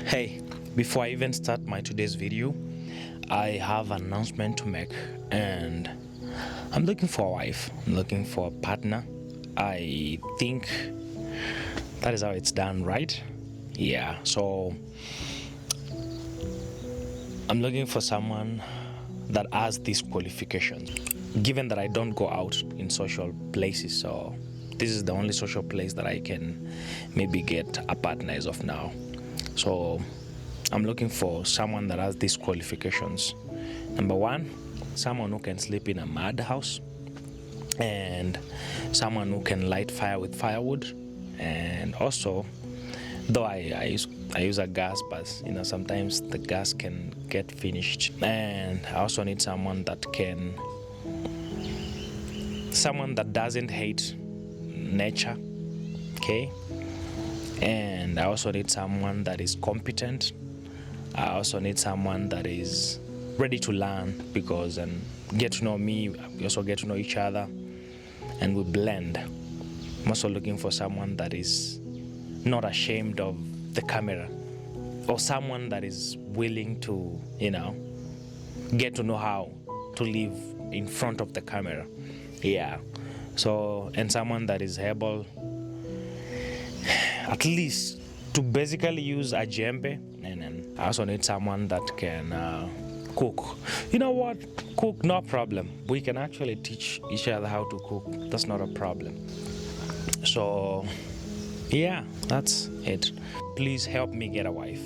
Hey, before I even start my today's video, I have an announcement to make, and I'm looking for a wife. I'm looking for a partner. I think that is how it's done, right? Yeah, so I'm looking for someone that has these qualifications. Given that I don't go out in social places, so this is the only social place that I can maybe get a partner as of now. So I'm looking for someone that has these qualifications. Number one, someone who can sleep in a mud house, and someone who can light fire with firewood. And also, though I use a gas, but sometimes the gas can get finished. And I also need someone that doesn't hate nature, okay? And I also need someone that is competent. I also need someone that is ready to learn, because and get to know me, we also get to know each other, and we blend. I'm also looking for someone that is not ashamed of the camera, or someone that is willing to, get to know how to live in front of the camera. Yeah. So, and someone that is able at least to basically use a djembe, and then I also need someone that can cook. You know what? Cook, no problem. We can actually teach each other how to cook. That's not a problem. So, yeah, that's it. Please help me get a wife.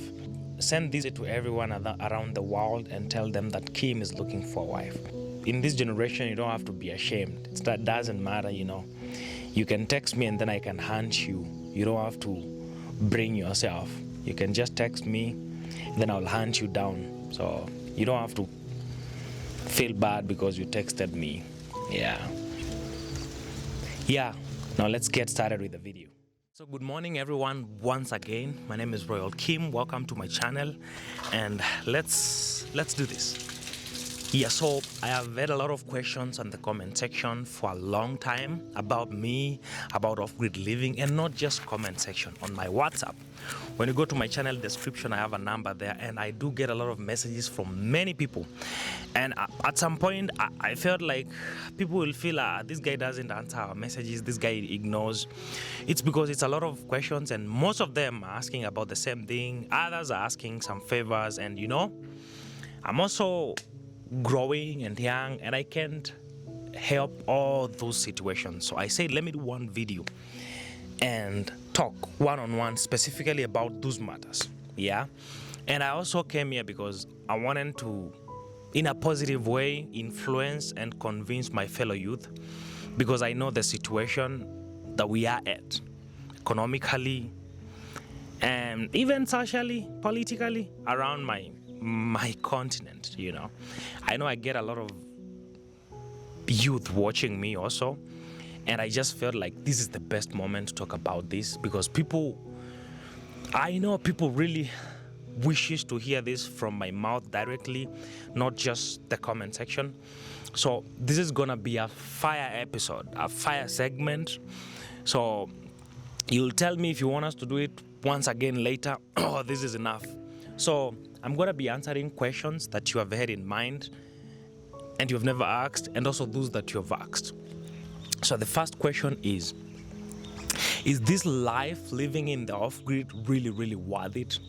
Send this to everyone around the world and tell them that Kim is looking for a wife. In this generation, you don't have to be ashamed. That doesn't matter, You can text me and then I can hunt you. You don't have to bring yourself. You can just text me, then I'll hunt you down. So you don't have to feel bad because you texted me. Yeah. Now let's get started with the video. So good morning everyone once again. My name is Royal Kim. Welcome to my channel, and let's do this. Yeah, so I have had a lot of questions on the comment section for a long time about me, about off-grid living, and not just comment section, on my WhatsApp. When you go to my channel description, I have a number there, and I do get a lot of messages from many people. And at some point, I felt like people will feel, this guy doesn't answer our messages, this guy ignores. It's because it's a lot of questions, and most of them are asking about the same thing. Others are asking some favors, and I'm also growing and young, and I can't help all those situations. So I said, let me do one video and talk one-on-one specifically about those matters. Yeah. And I also came here because I wanted to, in a positive way, influence and convince my fellow youth, because I know the situation that we are at, economically and even socially, politically, around my continent. I know I get a lot of youth watching me also, and I just felt like this is the best moment to talk about this, because I know people really wishes to hear this from my mouth directly, not just the comment section. So this is gonna be a fire episode, a fire segment. So you'll tell me if you want us to do it once again later, or this is enough. So I'm going to be answering questions that you have had in mind and you've never asked, and also those that you have asked. So the first question is this life living in the off-grid really, really worth it?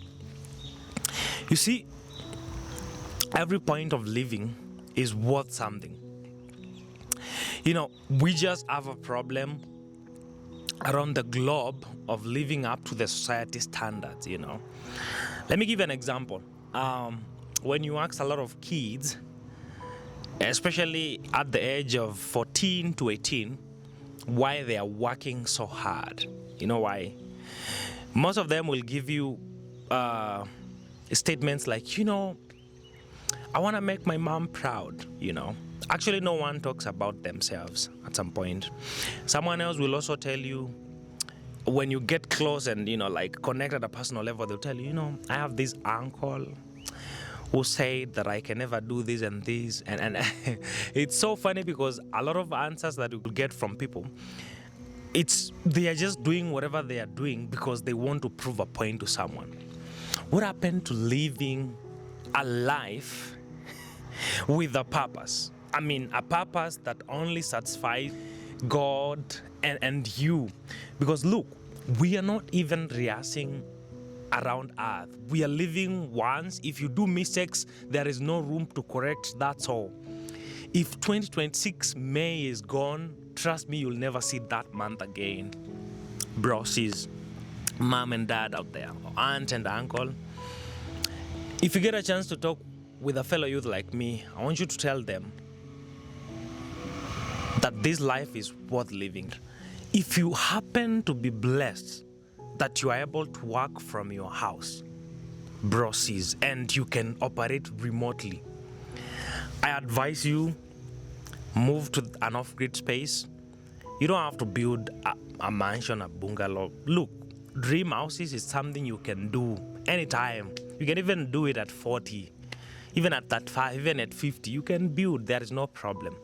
You see, every point of living is worth something. We just have a problem around the globe of living up to the society standards, Let me give you an example. When you ask a lot of kids, especially at the age of 14 to 18, why they are working so hard, why? Most of them will give you statements like, I want to make my mom proud, Actually, no one talks about themselves at some point. Someone else will also tell you, when you get close and connect at a personal level, they'll tell you, I have this uncle who said that I can never do this and this, and it's so funny because a lot of answers that you get from people, they are just doing whatever they are doing because they want to prove a point to someone. What happened to living a life with a purpose? I mean, a purpose that only satisfies God and you. Because look, we are not even rehearsing around earth. We are living once. If you do mistakes, there is no room to correct. That's all. If 2026 May is gone, trust me, you'll never see that month again. Bro, sis, mom and dad out there, aunt and uncle, if you get a chance to talk with a fellow youth like me, I want you to tell them that this life is worth living. If you happen to be blessed that you are able to work from your house, bro, sis, and you can operate remotely, I advise you, move to an off-grid space. You don't have to build a mansion, a bungalow. Look, dream houses is something you can do anytime. You can even do it at 40, even at 35, even at 50. You can build, there is no problem.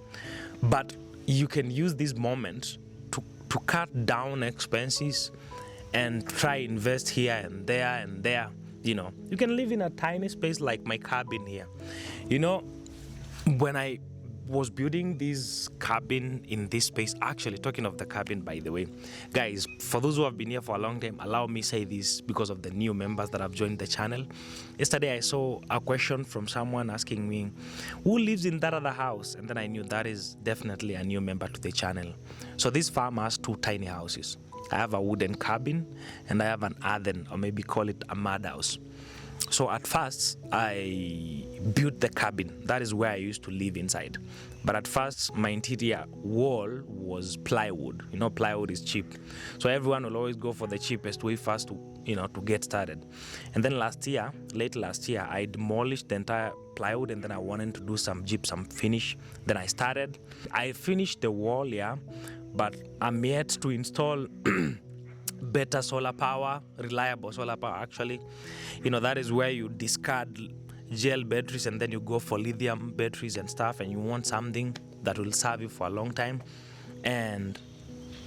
But you can use this moment to cut down expenses and try invest here and there and there. You know, you can live in a tiny space like my cabin here. You know, when I was building this cabin in this space, actually talking of the cabin, by the way, guys, for those who have been here for a long time, allow me say this because of the new members that have joined the channel. Yesterday I saw a question from someone asking me, who lives in that other house? And then I knew that is definitely a new member to the channel. So this farm has two tiny houses. I have a wooden cabin and I have an earthen, or maybe call it a mud house. So at first, I built the cabin. That is where I used to live inside. But at first, my interior wall was plywood. You know, plywood is cheap. So everyone will always go for the cheapest way first to, to get started. And then late last year, I demolished the entire plywood and then I wanted to do some gypsum finish. Then I finished the wall, yeah, but I'm yet to install better solar power, reliable solar power actually. That is where you discard gel batteries and then you go for lithium batteries and stuff, and you want something that will serve you for a long time. And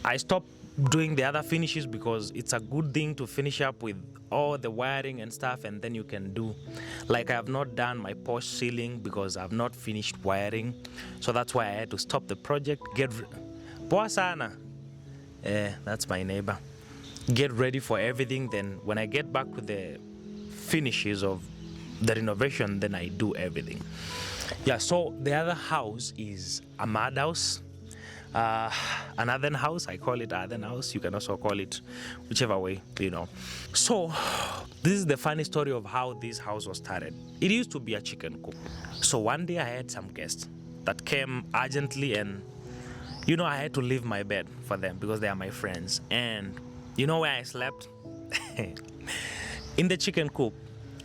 I stopped doing the other finishes because it's a good thing to finish up with all the wiring and stuff, and then you can do, like I have not done my porch ceiling because I have not finished wiring. So that's why I had to stop the project. Poa sana. That's my neighbor. Get ready for everything. Then when I get back to the finishes of the renovation, then I do everything. Yeah, so the other house is a mud house. An earthen house, I call it earthen house. You can also call it whichever way, So this is the funny story of how this house was started. It used to be a chicken coop. So one day I had some guests that came urgently, and I had to leave my bed for them because they are my friends. And you know where I slept? In the chicken coop,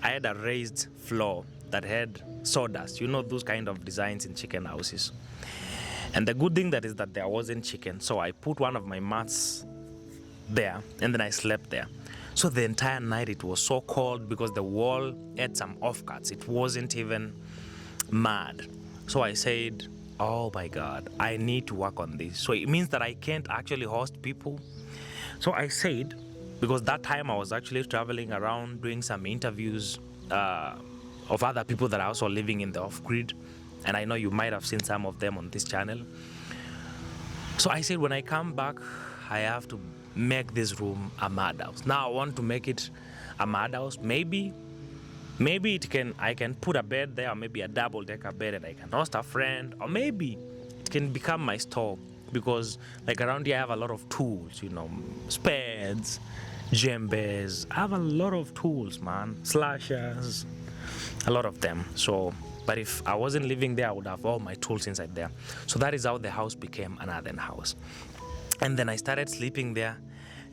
I had a raised floor that had sawdust. Those kind of designs in chicken houses. And the good thing that is that there wasn't chicken. So I put one of my mats there and then I slept there. So the entire night it was so cold because the wall had some offcuts. It wasn't even mud. So I said, oh my God, I need to work on this. So it means that I can't actually host people. So I said, because that time I was actually traveling around doing some interviews of other people that are also living in the off-grid. And I know you might have seen some of them on this channel. So I said, when I come back, I have to make this room a mud house. Now I want to make it a mud house. Maybe I can put a bed there, or maybe a double-decker bed, and I can host a friend, or maybe it can become my store. Because like around here I have a lot of tools, spades, djembes. I have a lot of tools, man. Slashers, a lot of them. So, but if I wasn't living there, I would have all my tools inside there. So that is how the house became an earthen house. And then I started sleeping there,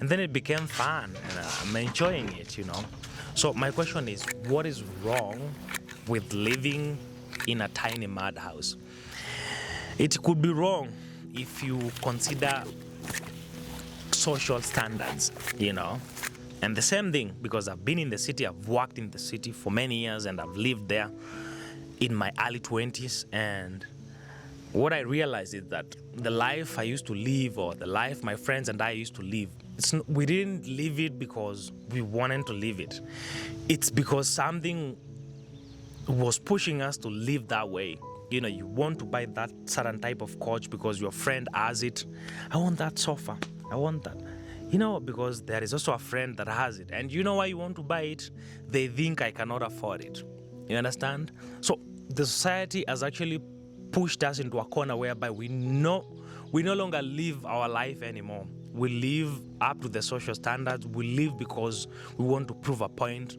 and then it became fun, and I'm enjoying it, So my question is, what is wrong with living in a tiny mud house? It could be wrong if you consider social standards, And the same thing, because I've been in the city, I've worked in the city for many years, and I've lived there in my early 20s. And what I realized is that the life I used to live, or the life my friends and I used to live, we didn't live it because we wanted to live it. It's because something was pushing us to live that way. You know, you want to buy that certain type of couch because your friend has it. I want that sofa. I want that. You know, because there is also a friend that has it. And you know why you want to buy it? They think I cannot afford it. You understand? So the society has actually pushed us into a corner whereby we no longer live our life anymore. We live up to the social standards. We live because we want to prove a point.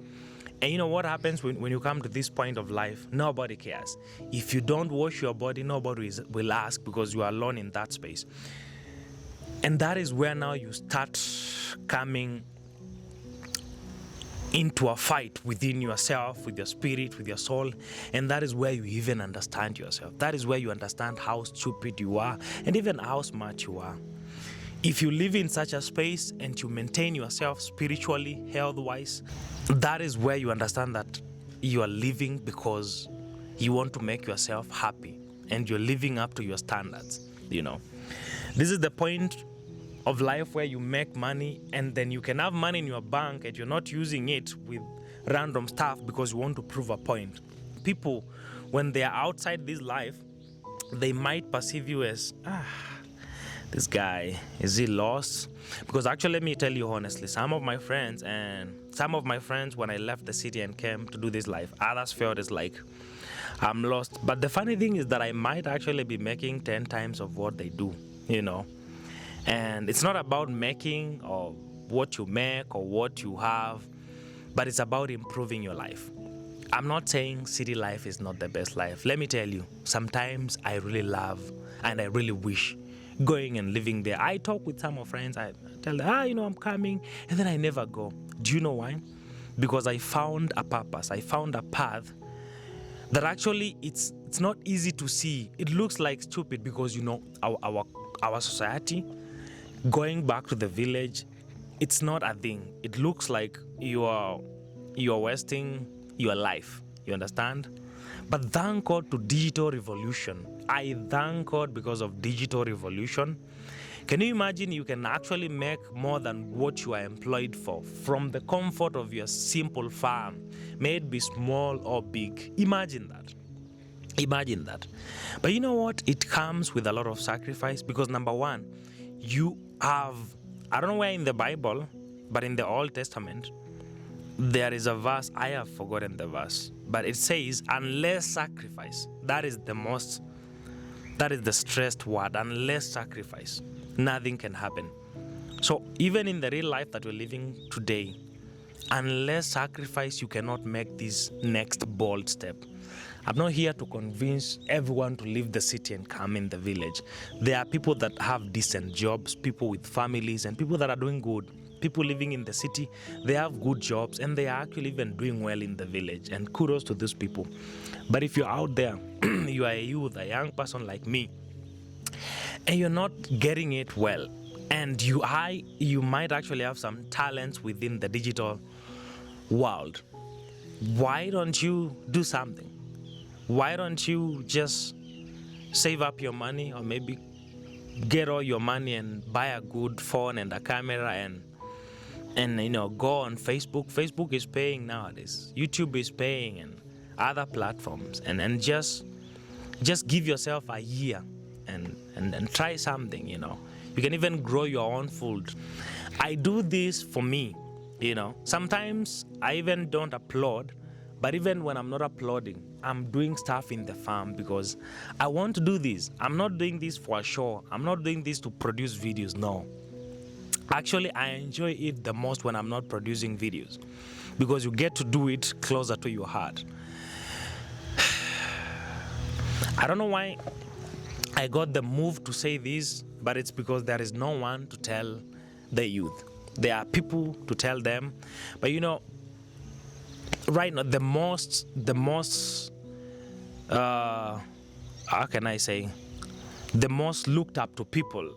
And you know what happens when you come to this point of life? Nobody cares. If you don't wash your body, nobody will ask because you are alone in that space. And that is where now you start coming into a fight within yourself, with your spirit, with your soul. And that is where you even understand yourself. That is where you understand how stupid you are and even how smart you are. If you live in such a space and you maintain yourself spiritually, health-wise, that is where you understand that you are living because you want to make yourself happy and you're living up to your standards, you know. This is the point of life where you make money and then you can have money in your bank and you're not using it with random stuff because you want to prove a point. People, when they are outside this life, they might perceive you as, this guy, is he lost? Because actually, let me tell you honestly, some of my friends, when I left the city and came to do this life, others felt it's like, I'm lost. But the funny thing is that I might actually be making 10 times of what they do, you know. And it's not about making or what you make or what you have, but it's about improving your life. I'm not saying city life is not the best life. Let me tell you, sometimes I really love and I really wish going and living there. I talk with some of friends, I tell them, I'm coming, and then I never go. Do you know why? Because I found a purpose, I found a path that actually it's not easy to see. It looks like stupid because, you know, our society, going back to the village, it's not a thing. It looks like you are wasting your life. You understand? But thank God to digital revolution. I thank God because of digital revolution. Can you imagine you can actually make more than what you are employed for from the comfort of your simple farm, may it be small or big? Imagine that. Imagine that. But you know what? It comes with a lot of sacrifice because number one, you have, I don't know where in the Bible, but in the Old Testament, there is a verse, I have forgotten the verse, but it says, unless sacrifice, that is the stressed word, unless sacrifice, nothing can happen. So even in the real life that we're living today, unless sacrifice, you cannot make this next bold step. I'm not here to convince everyone to leave the city and come in the village. There are people that have decent jobs, people with families, and people that are doing good. People living in the city, they have good jobs, and they are actually even doing well in the village, and kudos to those people. But if you're out there, you are a youth, a young person like me, and you're not getting it well, and you might actually have some talents within the digital world, why don't you do something? Why don't you just save up your money, or maybe get all your money and buy a good phone and a camera and go on Facebook. Facebook is paying nowadays. YouTube is paying, and other platforms, and just give yourself a year and try something. You can even grow your own food. I do this for me. Sometimes I even don't upload, but even when I'm not uploading, I'm doing stuff in the farm because I want to do this. I'm not doing this for a show. I'm not doing this to produce videos. No. Actually, I enjoy it the most when I'm not producing videos because you get to do it closer to your heart. I don't know why I got the move to say this, but it's because there is no one to tell the youth. There are people to tell them, but right now the most how can I say, the most looked up to people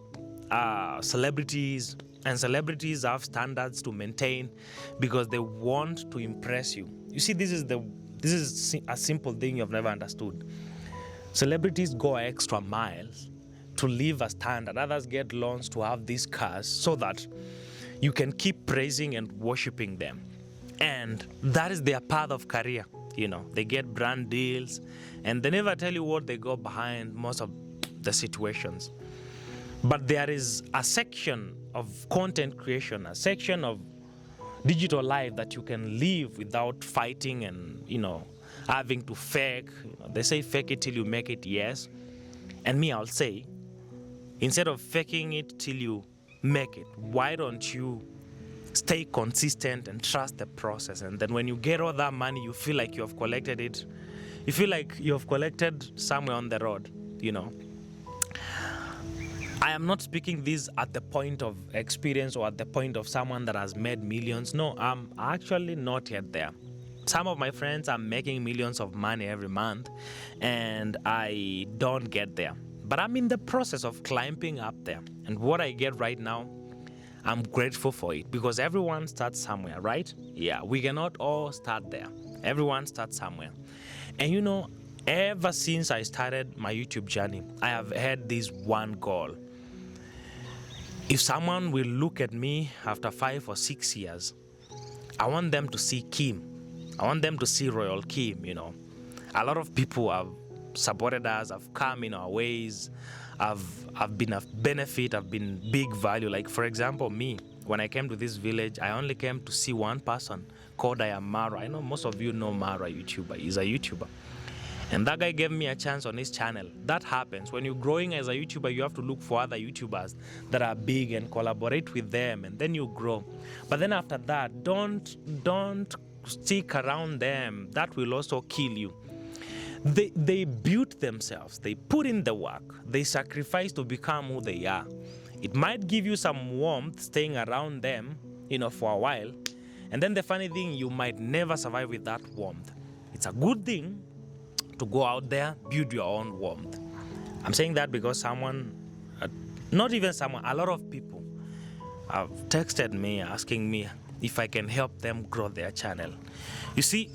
are celebrities, and celebrities have standards to maintain because they want to impress you. You see, this is a simple thing you've never understood. Celebrities go extra miles to live a standard. Others get loans to have these cars so that you can keep praising and worshiping them. And that is their path of career. They get brand deals and they never tell you what they go behind most of the situations. But there is a section of content creation, a section of digital life that you can live without fighting and, having to fake. They say fake it till you make it, yes. And me, I'll say, instead of faking it till you make it, why don't you stay consistent and trust the process? And then when you get all that money, you feel like you have collected it. You feel like you have collected somewhere on the road, I am not speaking this at the point of experience or at the point of someone that has made millions. No, I'm actually not yet there. Some of my friends are making millions of money every month and I don't get there. But I'm in the process of climbing up there. And what I get right now, I'm grateful for it because everyone starts somewhere, right? Yeah, we cannot all start there. Everyone starts somewhere. And ever since I started my YouTube journey, I have had this one goal. If someone will look at me after 5 or 6 years, I want them to see Kim. I want them to see Royal Kim, A lot of people have supported us, have come in our ways, have been of benefit, have been big value. Like, for example, me, when I came to this village, I only came to see one person called Mara. I know most of you know Mara, YouTuber. He's a YouTuber. And that guy gave me a chance on his channel. That happens. When you're growing as a YouTuber, you have to look for other YouTubers that are big and collaborate with them, and then you grow. But then after that, don't stick around them. That will also kill you. They built themselves. They put in the work. They sacrifice to become who they are. It might give you some warmth staying around them, for a while. And then the funny thing, you might never survive with that warmth. It's a good thing to go out there, build your own warmth. I'm saying that because a lot of people have texted me asking me if I can help them grow their channel. You see,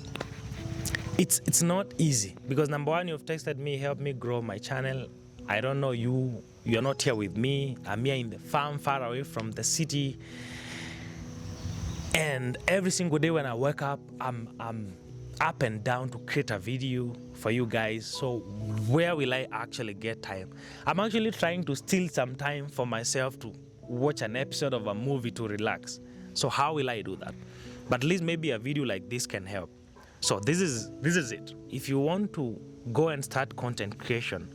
it's not easy because number one, you've texted me, help me grow my channel. I don't know you. You're not here with me. I'm here in the farm, far away from the city. And every single day when I wake up, I'm up and down to create a video for you guys. So where will I actually get time? I'm actually trying to steal some time for myself to watch an episode of a movie to relax. So how will I do that? But at least maybe a video like this can help. So this is it. If you want to go and start content creation,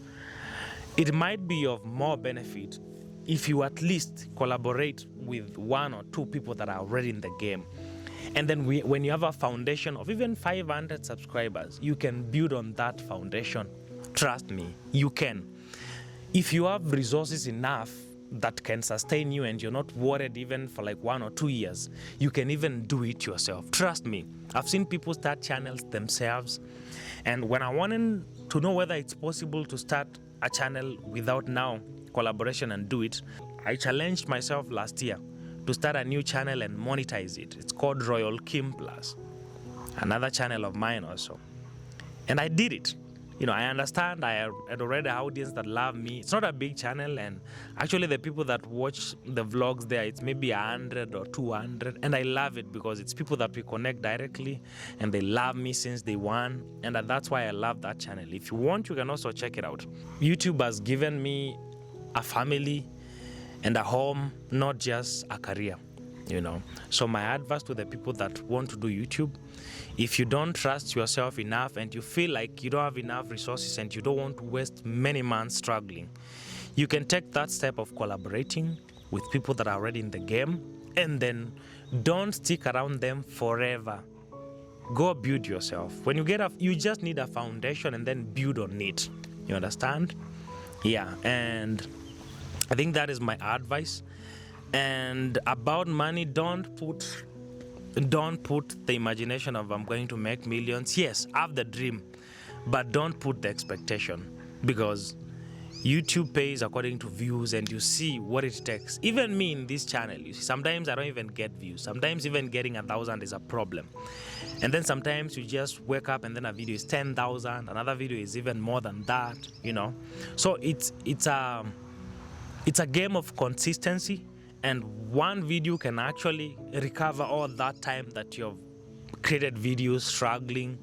it might be of more benefit if you at least collaborate with 1 or 2 people that are already in the game. And then when you have a foundation of even 500 subscribers, you can build on that foundation. Trust me, you can. If you have resources enough that can sustain you and you're not worried even for like 1 or 2 years, you can even do it yourself. Trust me, I've seen people start channels themselves. And when I wanted to know whether it's possible to start a channel without now collaboration and do it, I challenged myself last year to start a new channel and monetize it. It's called Royal Kim Plus, another channel of mine also. And I did it. I understand I had already an audience that love me. It's not a big channel, and actually the people that watch the vlogs there, it's maybe 100 or 200, and I love it because it's people that we connect directly, and they love me since day one, and that's why I love that channel. If you want, you can also check it out. YouTube has given me a family and a home, not just a career, So my advice to the people that want to do YouTube, if you don't trust yourself enough and you feel like you don't have enough resources and you don't want to waste many months struggling, you can take that step of collaborating with people that are already in the game, and then don't stick around them forever. Go build yourself. When you you just need a foundation and then build on it. You understand? Yeah, and I think that is my advice. And about money, don't put the imagination of I'm going to make millions. Yes, have the dream, but don't put the expectation, because YouTube pays according to views, and you see what it takes. Even me in this channel, you see, sometimes I don't even get views. Sometimes even getting 1,000 is a problem. And then sometimes you just wake up and then a video is 10,000, another video is even more than that, So it's a game of consistency and one video can actually recover all that time that you've created videos struggling.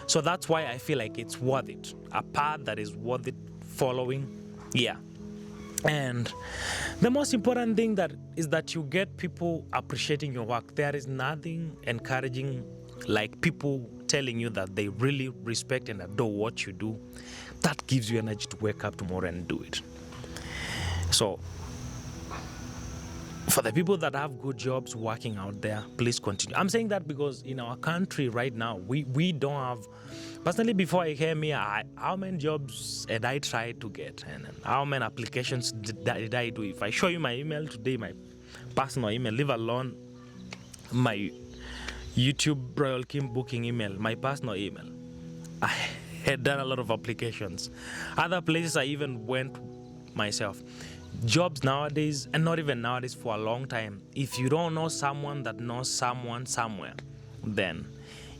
So that's why I feel like it's worth it, a path that is worth it following. Yeah. And the most important thing that is that you get people appreciating your work. There is nothing encouraging like people telling you that they really respect and adore what you do. That gives you energy to wake up tomorrow and do it. So for the people that have good jobs working out there, please continue. I'm saying that because in our country right now, we don't have. Personally, before I came here, how many jobs had I tried to get, and how many applications did I do? If I show you my email today, my personal email, leave alone my YouTube Royal Kim booking email, my personal email, I had done a lot of applications. Other places I even went myself. Jobs nowadays, and not even nowadays, for a long time, if you don't know someone that knows someone somewhere, then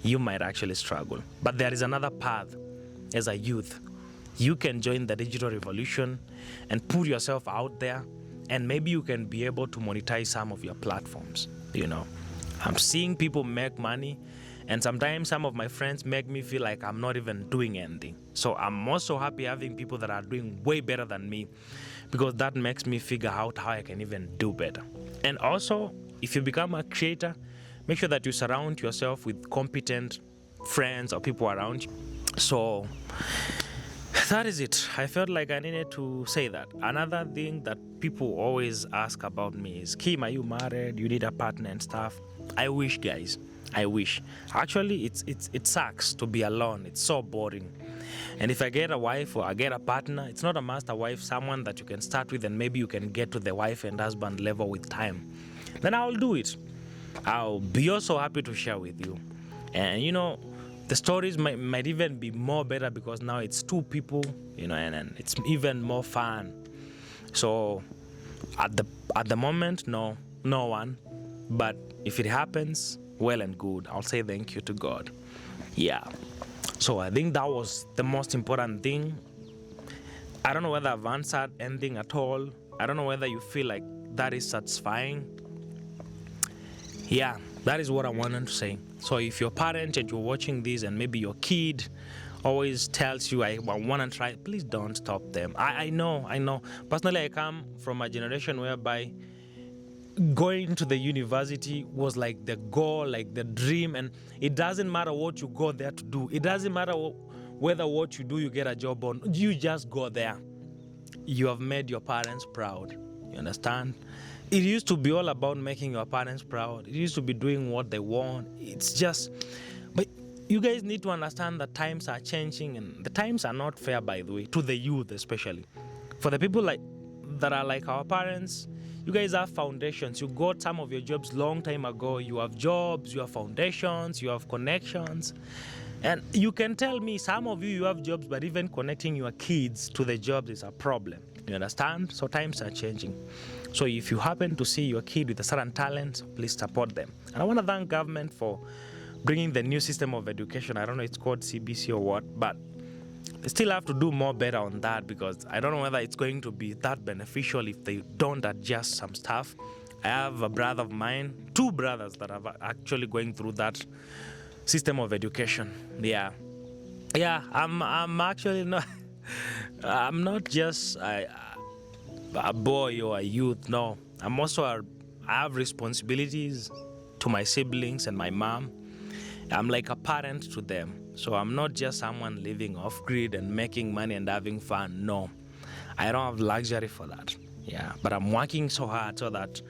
you might actually struggle. But there is another path. As a youth, you can join the digital revolution and put yourself out there, and maybe you can be able to monetize some of your platforms. I'm seeing people make money, and sometimes some of my friends make me feel like I'm not even doing anything. So I'm also happy having people that are doing way better than me, because that makes me figure out how I can even do better. And also, if you become a creator, make sure that you surround yourself with competent friends or people around you. So that is it. I felt like I needed to say that. Another thing that people always ask about me is, Kim, are you married? You need a partner and stuff. I wish, guys. I wish. Actually, it sucks to be alone. It's so boring. And if I get a wife or I get a partner, it's not a master wife, someone that you can start with and maybe you can get to the wife and husband level with time. Then I'll do it. I'll be also happy to share with you. And the stories might even be more better because now it's two people, and it's even more fun. So at the moment, no one. But if it happens, well and good. I'll say thank you to God. Yeah. So I think that was the most important thing. I don't know whether I've answered anything at all. I don't know whether you feel like that is satisfying. Yeah, that is what I wanted to say. So if you're a parent and you're watching this and maybe your kid always tells you, I want to try, please don't stop them. I know. Personally, I come from a generation whereby going to the university was like the goal, like the dream, and it doesn't matter what you go there to do. It doesn't matter whether what you do you get a job on. You just go there. You have made your parents proud. You understand? It used to be all about making your parents proud. It used to be doing what they want. It's just, but you guys need to understand that times are changing, and the times are not fair, by the way, to the youth especially. For the people that are like our parents, you guys have foundations. You got some of your jobs long time ago. You have jobs, you have foundations, you have connections. And you can tell me, some of you have jobs, but even connecting your kids to the jobs is a problem. You understand? So times are changing. So if you happen to see your kid with a certain talent, please support them. And I want to thank government for bringing the new system of education. I don't know it's called CBC or what, but they still have to do more better on that, because I don't know whether it's going to be that beneficial if they don't adjust some stuff. I have a brother of mine, two brothers that are actually going through that system of education. Yeah, I'm actually not. I'm not just a boy or a youth. No, I'm also I have responsibilities to my siblings and my mom. I'm like a parent to them. So I'm not just someone living off grid and making money and having fun. No, I don't have luxury for that. Yeah, but I'm working so hard so that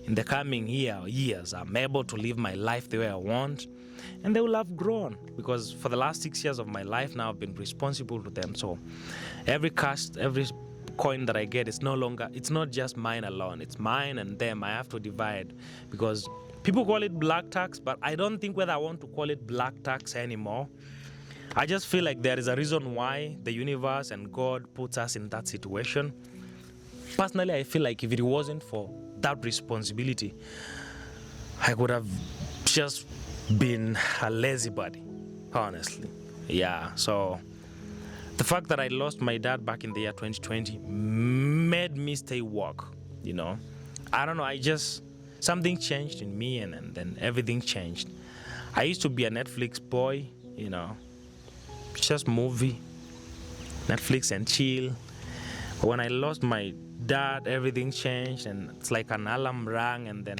in the coming years, I'm able to live my life the way I want, and they will have grown, because for the last 6 years of my life now, I've been responsible to them. So every coin that I get, it's not just mine alone. It's mine and them. I have to divide, because people call it black tax, but I don't think whether I want to call it black tax anymore. I just feel like there is a reason why the universe and God puts us in that situation. Personally, I feel like if it wasn't for that responsibility, I would have just been a lazy body, honestly. Yeah, so the fact that I lost my dad back in the year 2020 made me stay woke, I don't know, something changed in me, and then everything changed. I used to be a Netflix boy, just movie, Netflix and chill. When I lost my dad, everything changed, and it's like an alarm rang, and then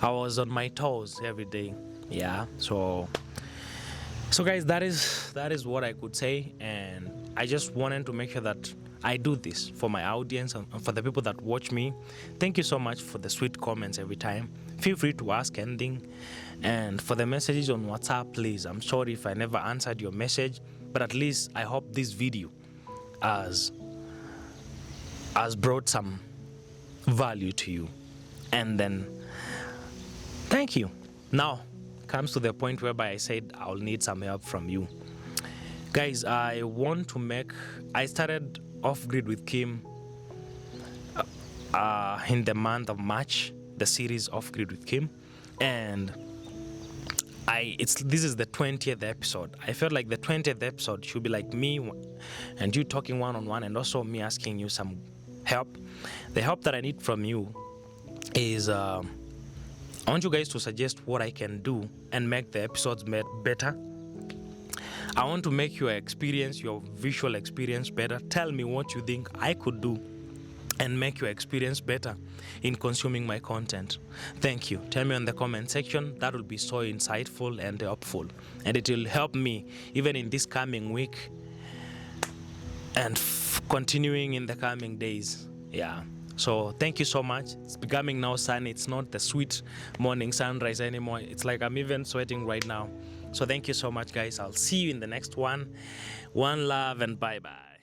I was on my toes every day. Yeah, so guys, that is what I could say, and I just wanted to make sure that I do this for my audience and for the people that watch me. Thank you so much for the sweet comments every time. Feel free to ask anything, and for the messages on WhatsApp, please, I'm sorry if I never answered your message, but at least I hope this video has brought some value to you. And then thank you. Now comes to the point whereby I said I'll need some help from you guys. I started Off Grid with Kim in the month of March, the series Off Grid with Kim, and this is the 20th episode. I felt like the 20th episode should be like me and you talking one-on-one, and also me asking you some help. The help that I need from you is I want you guys to suggest what I can do and make the episodes better. I want to make your visual experience better. Tell me what you think I could do and make your experience better in consuming my content. Thank you. Tell me in the comment section. That will be so insightful and helpful, and it will help me even in this coming week and continuing in the coming days. Yeah. So thank you so much. It's becoming now sunny. It's not the sweet morning sunrise anymore. It's like I'm even sweating right now. So thank you so much, guys. I'll see you in the next one. One love and bye-bye.